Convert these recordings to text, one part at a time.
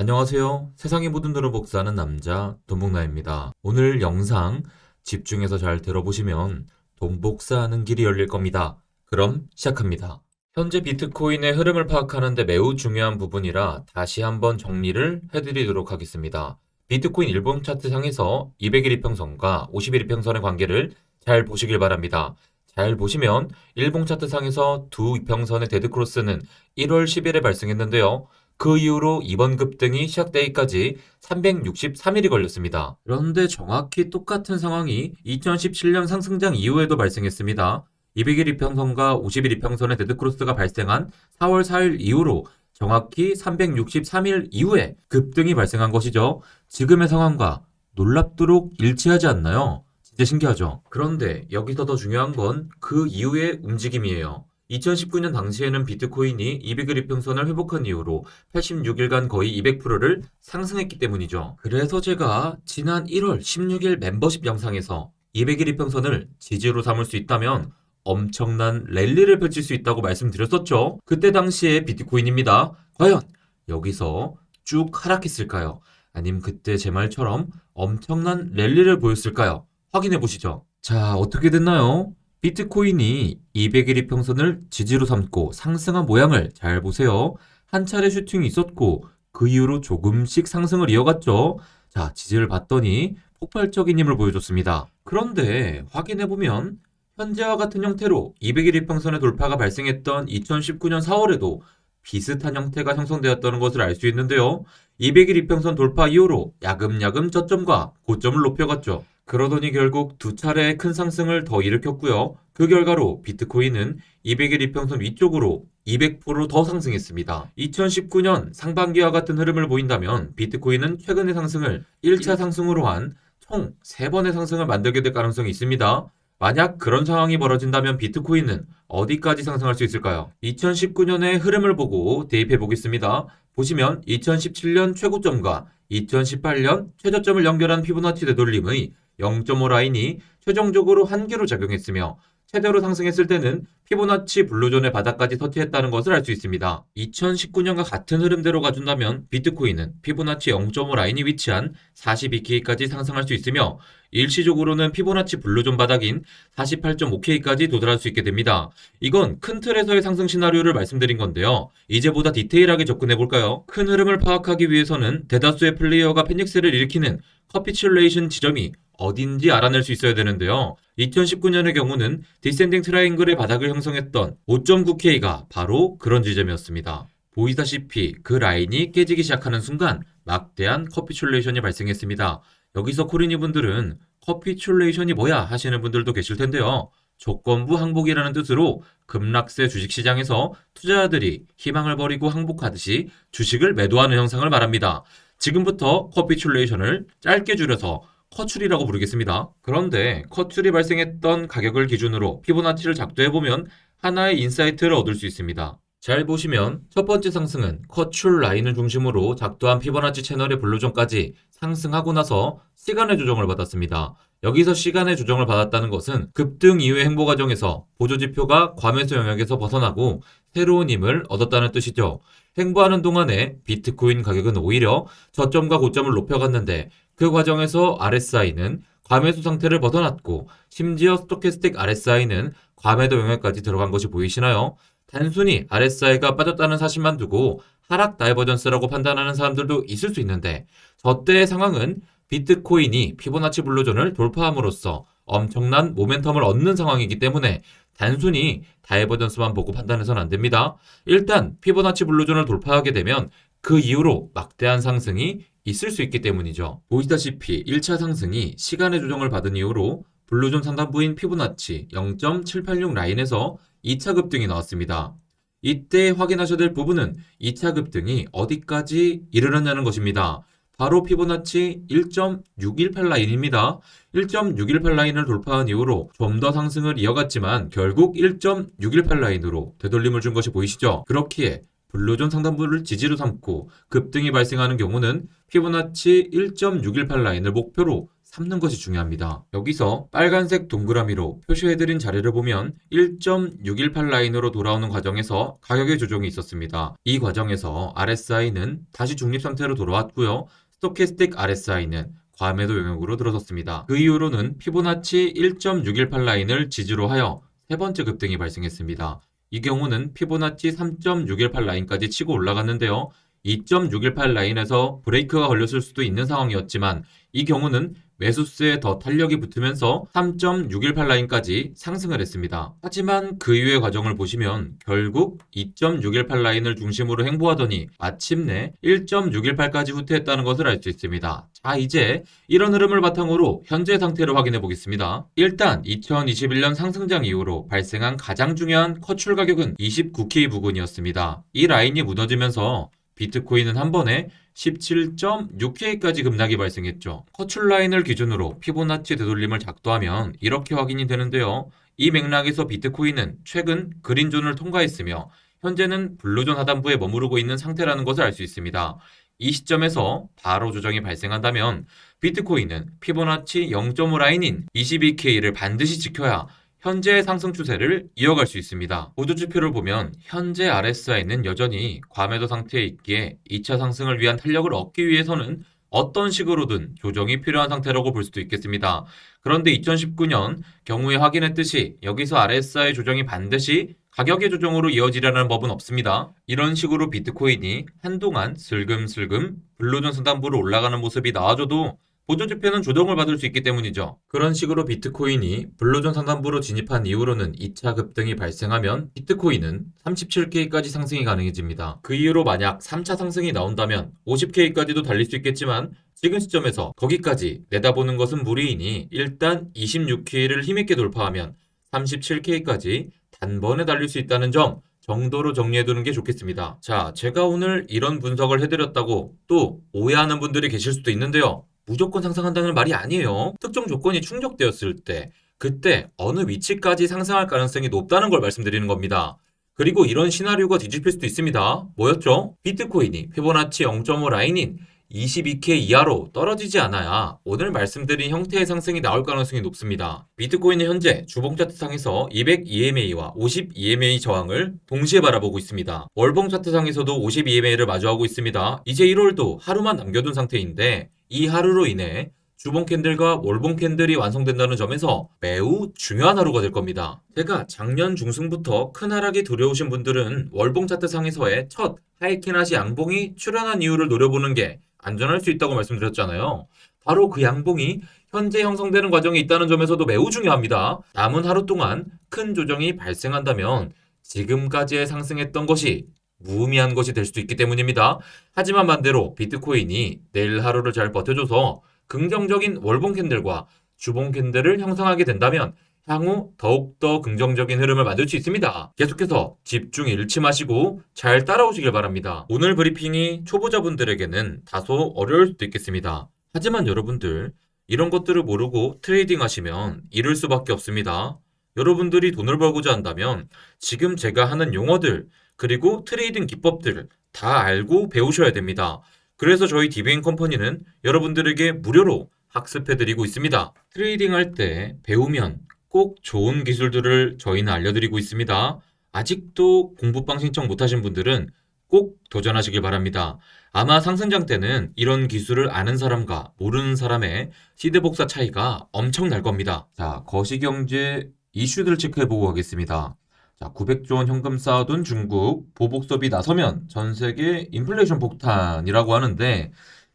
안녕하세요. 세상의 모든 돈을 복사하는 남자 돈복나입니다. 오늘 영상 집중해서 잘 들어보시면 돈 복사하는 길이 열릴 겁니다. 그럼 시작합니다. 현재 비트코인의 흐름을 파악하는 데 매우 중요한 부분이라 다시 한번 정리를 해드리도록 하겠습니다. 비트코인 일봉 차트 상에서 200일 이평선과 50일 이평선의 관계를 잘 보시길 바랍니다. 잘 보시면 일봉 차트 상에서 두 이평선의 데드크로스는 1월 10일에 발생했는데요. 그 이후로 이번 급등이 시작되기까지 363일이 걸렸습니다. 그런데 정확히 똑같은 상황이 2017년 상승장 이후에도 발생했습니다. 200일 이평선과 50일 이평선의 데드크로스가 발생한 4월 4일 이후로 정확히 363일 이후에 급등이 발생한 것이죠. 지금의 상황과 놀랍도록 일치하지 않나요? 진짜 신기하죠? 그런데 여기서 더 중요한 건 그 이후의 움직임이에요. 2019년 당시에는 비트코인이 200일 이평선을 회복한 이후로 86일간 거의 200%를 상승했기 때문이죠. 그래서 제가 지난 1월 16일 멤버십 영상에서 200일 이평선을 지지로 삼을 수 있다면 엄청난 랠리를 펼칠 수 있다고 말씀드렸었죠. 그때 당시의 비트코인입니다. 과연 여기서 쭉 하락했을까요? 아님 그때 제 말처럼 엄청난 랠리를 보였을까요? 확인해 보시죠. 자, 어떻게 됐나요? 비트코인이 200일 이평선을 지지로 삼고 상승한 모양을 잘 보세요. 한 차례 슈팅이 있었고 그 이후로 조금씩 상승을 이어갔죠. 자, 지지를 봤더니 폭발적인 힘을 보여줬습니다. 그런데 확인해보면 현재와 같은 형태로 200일 이평선의 돌파가 발생했던 2019년 4월에도 비슷한 형태가 형성되었다는 것을 알 수 있는데요. 200일 이평선 돌파 이후로 야금야금 저점과 고점을 높여갔죠. 그러더니 결국 두 차례의 큰 상승을 더 일으켰고요. 그 결과로 비트코인은 200일 이평선 위쪽으로 200%더 상승했습니다. 2019년 상반기와 같은 흐름을 보인다면 비트코인은 최근의 상승을 1차 상승으로 한 총 3번의 상승을 만들게 될 가능성이 있습니다. 만약 그런 상황이 벌어진다면 비트코인은 어디까지 상승할 수 있을까요? 2019년의 흐름을 보고 대입해 보겠습니다. 보시면 2017년 최고점과 2018년 최저점을 연결한 피보나치 되돌림의 0.5 라인이 최종적으로 한계로 작용했으며 최대로 상승했을 때는 피보나치 블루존의 바닥까지 터치했다는 것을 알 수 있습니다. 2019년과 같은 흐름대로 가준다면 비트코인은 피보나치 0.5 라인이 위치한 42K까지 상승할 수 있으며 일시적으로는 피보나치 블루존 바닥인 48.5K까지 도달할 수 있게 됩니다. 이건 큰 틀에서의 상승 시나리오를 말씀드린 건데요. 이제 보다 디테일하게 접근해 볼까요? 큰 흐름을 파악하기 위해서는 대다수의 플레이어가 패닉스를 일으키는 커피츄레이션 지점이 어딘지 알아낼 수 있어야 되는데요. 2019년의 경우는 디센딩 트라이앵글의 바닥을 형성했던 5.9K가 바로 그런 지점이었습니다. 보이다시피 그 라인이 깨지기 시작하는 순간 막대한 커피츄레이션이 발생했습니다. 여기서 코리니 분들은 커피츄레이션이 뭐야 하시는 분들도 계실 텐데요. 조건부 항복이라는 뜻으로 급락세 주식시장에서 투자자들이 희망을 버리고 항복하듯이 주식을 매도하는 현상을 말합니다. 지금부터 커피츄레이션을 짧게 줄여서 커츄리라고 부르겠습니다. 그런데 커츄리 발생했던 가격을 기준으로 피보나치를 작도해보면 하나의 인사이트를 얻을 수 있습니다. 잘 보시면 첫 번째 상승은 커츄 라인을 중심으로 작도한 피보나치 채널의 블루존까지 상승하고 나서 시간의 조정을 받았습니다. 여기서 시간의 조정을 받았다는 것은 급등 이후의 행보 과정에서 보조지표가 과매수 영역에서 벗어나고 새로운 힘을 얻었다는 뜻이죠. 행보하는 동안에 비트코인 가격은 오히려 저점과 고점을 높여갔는데 그 과정에서 RSI는 과매수 상태를 벗어났고 심지어 스토캐스틱 RSI는 과매도 영역까지 들어간 것이 보이시나요? 단순히 RSI가 빠졌다는 사실만 두고 하락 다이버전스라고 판단하는 사람들도 있을 수 있는데 저때의 상황은 비트코인이 피보나치 블루존을 돌파함으로써 엄청난 모멘텀을 얻는 상황이기 때문에 단순히 다이버전스만 보고 판단해서는 안 됩니다. 일단 피보나치 블루존을 돌파하게 되면 그 이후로 막대한 상승이 있을 수 있기 때문이죠. 보시다시피 1차 상승이 시간의 조정을 받은 이후로 블루존 상단부인 피보나치 0.786 라인에서 2차 급등이 나왔습니다. 이때 확인하셔야 될 부분은 2차 급등이 어디까지 이르렀냐는 것입니다. 바로 피보나치 1.618 라인입니다. 1.618 라인을 돌파한 이후로 좀 더 상승을 이어갔지만 결국 1.618 라인으로 되돌림을 준 것이 보이시죠? 그렇기에 블루존 상단부를 지지로 삼고 급등이 발생하는 경우는 피보나치 1.618 라인을 목표로 삼는 것이 중요합니다. 여기서 빨간색 동그라미로 표시해드린 자료를 보면 1.618 라인으로 돌아오는 과정에서 가격의 조정이 있었습니다. 이 과정에서 RSI는 다시 중립 상태로 돌아왔고요. 스토캐스틱 RSI는 과매도 영역으로 들어섰습니다. 그 이후로는 피보나치 1.618 라인을 지지로 하여 세 번째 급등이 발생했습니다. 이 경우는 피보나치 3.618 라인까지 치고 올라갔는데요. 2.618 라인에서 브레이크가 걸렸을 수도 있는 상황이었지만 이 경우는 매수세에 더 탄력이 붙으면서 3.618 라인까지 상승을 했습니다. 하지만 그 이후의 과정을 보시면 결국 2.618 라인을 중심으로 행보하더니 마침내 1.618까지 후퇴했다는 것을 알 수 있습니다. 자, 이제 이런 흐름을 바탕으로 현재 상태를 확인해 보겠습니다. 일단 2021년 상승장 이후로 발생한 가장 중요한 컷출 가격은 29K 부근이었습니다. 이 라인이 무너지면서 비트코인은 한 번에 17.6K까지 급락이 발생했죠. 컷출 라인을 기준으로 피보나치 되돌림을 작도하면 이렇게 확인이 되는데요. 이 맥락에서 비트코인은 최근 그린존을 통과했으며 현재는 블루존 하단부에 머무르고 있는 상태라는 것을 알 수 있습니다. 이 시점에서 바로 조정이 발생한다면 비트코인은 피보나치 0.5 라인인 22K를 반드시 지켜야 현재의 상승 추세를 이어갈 수 있습니다. 보조지표를 보면 현재 RSI는 여전히 과매도 상태에 있기에 2차 상승을 위한 탄력을 얻기 위해서는 어떤 식으로든 조정이 필요한 상태라고 볼 수도 있겠습니다. 그런데 2019년 경우에 확인했듯이 여기서 RSI 조정이 반드시 가격의 조정으로 이어지려는 법은 없습니다. 이런 식으로 비트코인이 한동안 슬금슬금 블루존 상단부로 올라가는 모습이 나와줘도 보조지표는 조정을 받을 수 있기 때문이죠. 그런 식으로 비트코인이 블루존 상단부로 진입한 이후로는 2차 급등이 발생하면 비트코인은 37K까지 상승이 가능해집니다. 그 이후로 만약 3차 상승이 나온다면 50K까지도 달릴 수 있겠지만 지금 시점에서 거기까지 내다보는 것은 무리이니 일단 26K를 힘있게 돌파하면 37K까지 단번에 달릴 수 있다는 점 정도로 정리해두는 게 좋겠습니다. 자, 제가 오늘 이런 분석을 해드렸다고 또 오해하는 분들이 계실 수도 있는데요. 무조건 상승한다는 말이 아니에요. 특정 조건이 충족되었을 때 그때 어느 위치까지 상승할 가능성이 높다는 걸 말씀드리는 겁니다. 그리고 이런 시나리오가 뒤집힐 수도 있습니다. 뭐였죠? 비트코인이 피보나치 0.5 라인인 22K 이하로 떨어지지 않아야 오늘 말씀드린 형태의 상승이 나올 가능성이 높습니다. 비트코인은 현재 주봉 차트상에서 200 EMA와 50 EMA 저항을 동시에 바라보고 있습니다. 월봉 차트상에서도 50 EMA를 마주하고 있습니다. 이제 1월도 하루만 남겨둔 상태인데 이 하루로 인해 주봉 캔들과 월봉 캔들이 완성된다는 점에서 매우 중요한 하루가 될 겁니다. 제가 작년 중순부터 큰 하락이 두려우신 분들은 월봉 차트상에서의 첫 하이캐나시 양봉이 출현한 이유를 노려보는 게 안전할 수 있다고 말씀드렸잖아요. 바로 그 양봉이 현재 형성되는 과정에 있다는 점에서도 매우 중요합니다. 남은 하루 동안 큰 조정이 발생한다면 지금까지의 상승했던 것이 무의미한 것이 될 수도 있기 때문입니다. 하지만 반대로 비트코인이 내일 하루를 잘 버텨줘서 긍정적인 월봉 캔들과 주봉 캔들을 형성하게 된다면 향후 더욱더 긍정적인 흐름을 만들 수 있습니다. 계속해서 집중 잃지 마시고 잘 따라오시길 바랍니다. 오늘 브리핑이 초보자분들에게는 다소 어려울 수도 있겠습니다. 하지만 여러분들 이런 것들을 모르고 트레이딩 하시면 잃을 수밖에 없습니다. 여러분들이 돈을 벌고자 한다면 지금 제가 하는 용어들 그리고 트레이딩 기법들을 다 알고 배우셔야 됩니다. 그래서 저희 디베인 컴퍼니는 여러분들에게 무료로 학습해드리고 있습니다. 트레이딩 할 때 배우면 꼭 좋은 기술들을 저희는 알려드리고 있습니다. 아직도 공부방 신청 못하신 분들은 꼭 도전하시길 바랍니다. 아마 상승장 때는 이런 기술을 아는 사람과 모르는 사람의 시드 복사 차이가 엄청 날 겁니다. 자, 거시경제 이슈들 체크해보고 가겠습니다. 자, 900조 원 현금 쌓아둔 중국 보복 수업이 나서면 전 세계 인플레이션 폭탄이라고 하는데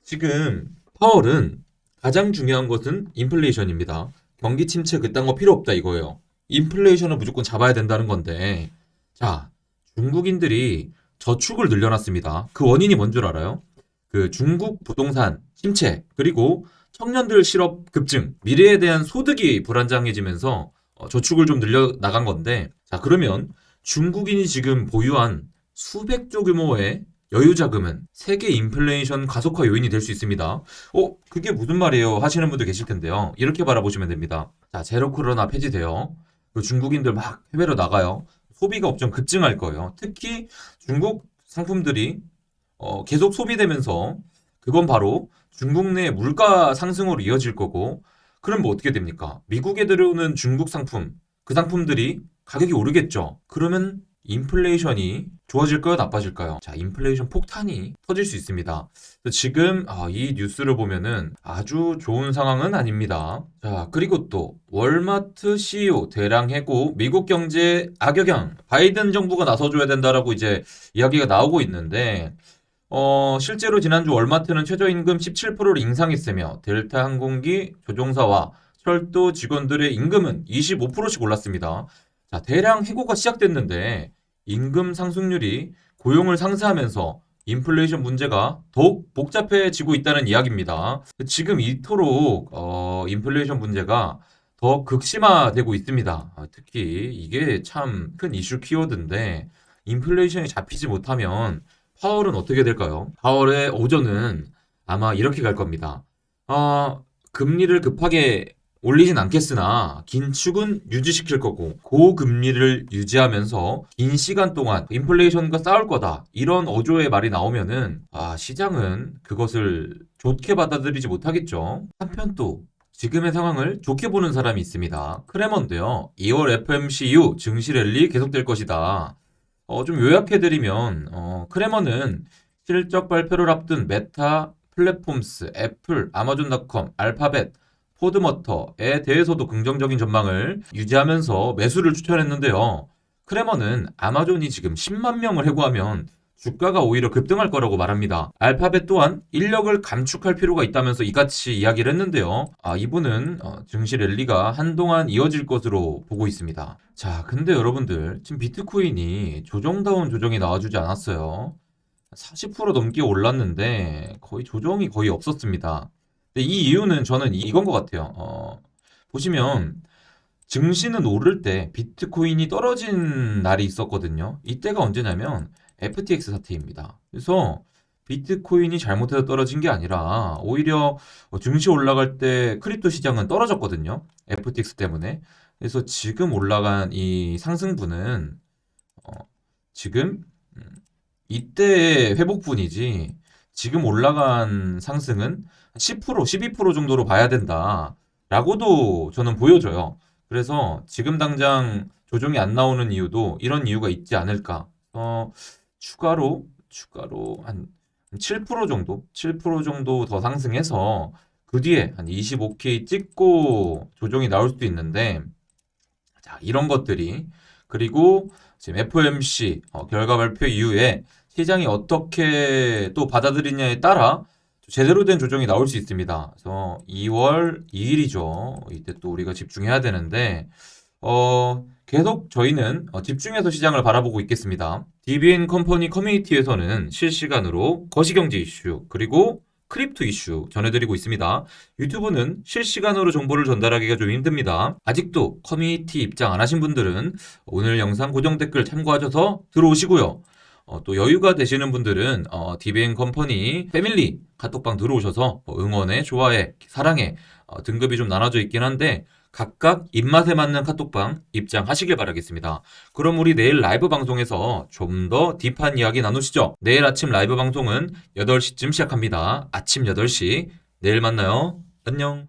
지금 파월은 가장 중요한 것은 인플레이션입니다. 경기 침체 그딴 거 필요 없다 이거예요. 인플레이션을 무조건 잡아야 된다는 건데 자, 중국인들이 저축을 늘려놨습니다. 그 원인이 뭔 줄 알아요? 그 중국 부동산 침체 그리고 청년들 실업 급증 미래에 대한 소득이 불안정해지면서 저축을 좀 늘려 나간 건데 자 그러면 중국인이 지금 보유한 수백조 규모의 여유 자금은 세계 인플레이션 가속화 요인이 될 수 있습니다. 그게 무슨 말이에요 하시는 분들 계실 텐데요. 이렇게 바라보시면 됩니다. 자, 제로 코로나 폐지돼요. 중국인들 막 해외로 나가요. 소비가 엄청 급증할 거예요. 특히 중국 상품들이 계속 소비되면서 그건 바로 중국 내 물가 상승으로 이어질 거고, 그럼 뭐 어떻게 됩니까? 미국에 들어오는 중국 상품, 그 상품들이 가격이 오르겠죠. 그러면 인플레이션이 좋아질까요? 나빠질까요? 자, 인플레이션 폭탄이 터질 수 있습니다. 지금 이 뉴스를 보면은 아주 좋은 상황은 아닙니다. 자, 그리고 또 월마트 CEO 대량 해고, 미국 경제 악영향, 바이든 정부가 나서줘야 된다라고 이제 이야기가 나오고 있는데, 실제로 지난주 월마트는 최저임금 17%를 인상했으며 델타 항공기 조종사와 철도 직원들의 임금은 25%씩 올랐습니다. 자, 대량 해고가 시작됐는데 임금 상승률이 고용을 상쇄하면서 인플레이션 문제가 더욱 복잡해지고 있다는 이야기입니다. 지금 이토록 인플레이션 문제가 더 극심화되고 있습니다. 특히 이게 참 큰 이슈 키워드인데, 인플레이션이 잡히지 못하면 파월은 어떻게 될까요? 파월의 오전은 아마 이렇게 갈 겁니다. 금리를 급하게 올리진 않겠으나 긴축은 유지시킬 거고, 고금리를 유지하면서 긴 시간 동안 인플레이션과 싸울 거다, 이런 어조의 말이 나오면은 시장은 그것을 좋게 받아들이지 못하겠죠. 한편 또 지금의 상황을 좋게 보는 사람이 있습니다. 크레먼도요. 2월 FOMC 이후 증시 랠리 계속될 것이다. 좀 요약해드리면, 크레머는 실적 발표를 앞둔 메타, 플랫폼스, 애플, 아마존닷컴, 알파벳, 포드모터에 대해서도 긍정적인 전망을 유지하면서 매수를 추천했는데요. 크레머는 아마존이 지금 10만 명을 해고하면 주가가 오히려 급등할 거라고 말합니다. 알파벳 또한 인력을 감축할 필요가 있다면서 이같이 이야기를 했는데요. 이분은 증시 랠리가 한동안 이어질 것으로 보고 있습니다. 자, 근데 여러분들, 지금 비트코인이 조정다운 조정이 나와주지 않았어요. 40% 넘게 올랐는데 조정이 거의 없었습니다. 근데 이 이유는 저는 이건 것 같아요. 보시면 증시는 오를 때 비트코인이 떨어진 날이 있었거든요. 이때가 언제냐면 FTX 사태입니다. 그래서 비트코인이 잘못해서 떨어진 게 아니라 오히려 증시 올라갈 때 크립토 시장은 떨어졌거든요. FTX 때문에. 그래서 지금 올라간 이 상승분은 지금 이때의 회복분이지, 지금 올라간 상승은 10%, 12% 정도로 봐야 된다라고도 저는 보여져요. 그래서 지금 당장 조정이 안 나오는 이유도 이런 이유가 있지 않을까. 추가로 한 7% 정도, 7% 정도 더 상승해서 그 뒤에 한 25K 찍고 조정이 나올 수도 있는데, 자, 이런 것들이, 그리고 지금 FOMC 결과 발표 이후에 시장이 어떻게 또 받아들이냐에 따라 제대로 된 조정이 나올 수 있습니다. 그래서 2월 2일이죠. 이때 또 우리가 집중해야 되는데, 계속 저희는 집중해서 시장을 바라보고 있겠습니다. DBN 컴퍼니 커뮤니티에서는 실시간으로 거시경제 이슈, 그리고 크립토 이슈 전해드리고 있습니다. 유튜브는 실시간으로 정보를 전달하기가 좀 힘듭니다. 아직도 커뮤니티 입장 안 하신 분들은 오늘 영상 고정 댓글 참고하셔서 들어오시고요. 또 여유가 되시는 분들은 DBN 컴퍼니 패밀리 카톡방 들어오셔서 응원에, 좋아해, 사랑해 등급이 좀 나눠져 있긴 한데 각각 입맛에 맞는 카톡방 입장하시길 바라겠습니다. 그럼 우리 내일 라이브 방송에서 좀 더 딥한 이야기 나누시죠. 내일 아침 라이브 방송은 8시쯤 시작합니다. 아침 8시. 내일 만나요. 안녕.